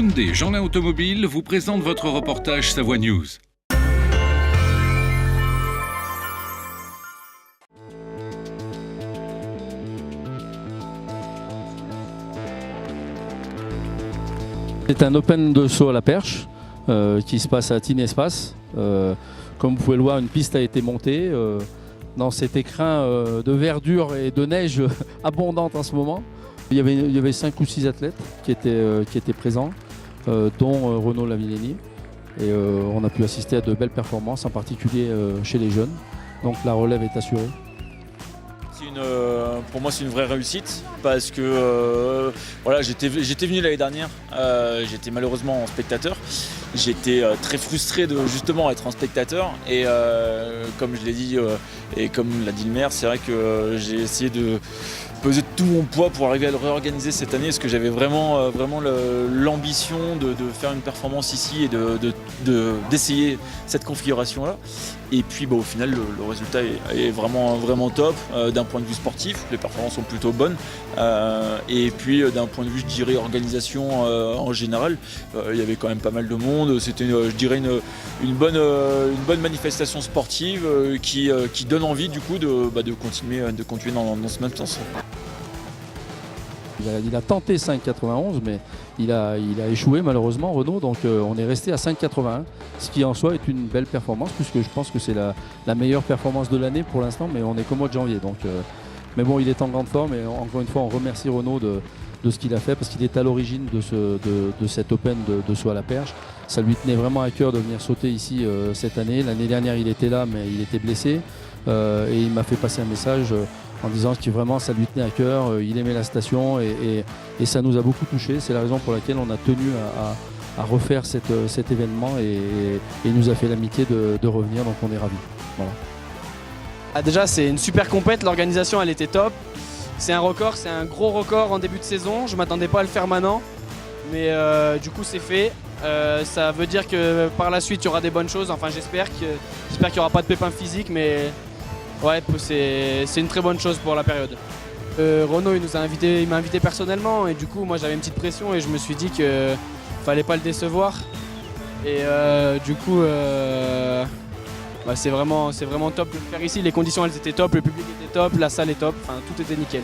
Hyundai Jeanlin Automobile vous présente votre reportage Savoie News. C'est un open de saut à la perche qui se passe à Tinespace. Comme vous pouvez le voir, une piste a été montée dans cet écrin de verdure et de neige abondante en ce moment. Il y avait 5 ou 6 athlètes qui étaient présents, dont Renaud Lavillenie. Et on a pu assister à de belles performances, en particulier chez les jeunes. Donc la relève est assurée. Pour moi, c'est une vraie réussite parce que voilà, j'étais venu l'année dernière, j'étais malheureusement en spectateur. J'étais très frustré de justement être en spectateur et comme je l'ai dit et comme l'a dit le maire, c'est vrai que j'ai essayé de peser tout mon poids pour arriver à le réorganiser cette année parce que j'avais vraiment l'ambition de faire une performance ici et d'essayer cette configuration-là. Et puis au final, le résultat est vraiment top d'un point de vue sportif. Les performances sont plutôt bonnes. Et puis d'un point de vue, je dirais, organisation en général, il y avait quand même pas mal de monde. C'était, je dirais, une bonne manifestation sportive qui donne envie du coup de continuer dans ce même sens. Il a tenté 5,91 mais il a échoué malheureusement Renaud, donc on est resté à 5,81, ce qui en soi est une belle performance puisque je pense que c'est la meilleure performance de l'année pour l'instant, mais on est qu'au mois de janvier. Donc, mais bon, il est en grande forme et encore une fois on remercie Renaud de ce qu'il a fait parce qu'il est à l'origine de cet Open de saut à la perche. Ça lui tenait vraiment à cœur de venir sauter ici cette année. L'année dernière il était là mais il était blessé et il m'a fait passer un message en disant que vraiment ça lui tenait à cœur, il aimait la station et ça nous a beaucoup touché. C'est la raison pour laquelle on a tenu à refaire cet événement et il nous a fait l'amitié de revenir, donc on est ravis. Voilà. Déjà c'est une super compète, l'organisation elle était top. C'est un record, c'est un gros record en début de saison, je ne m'attendais pas à le faire maintenant, mais du coup c'est fait. Ça veut dire que par la suite il y aura des bonnes choses, enfin j'espère qu'il n'y aura pas de pépins physiques, mais ouais, c'est une très bonne chose pour la période. Renaud il m'a invité personnellement et du coup moi j'avais une petite pression et je me suis dit qu'il ne fallait pas le décevoir. Et du coup c'est vraiment top de le faire ici, les conditions elles étaient top, le public était top, la salle est top, enfin tout était nickel.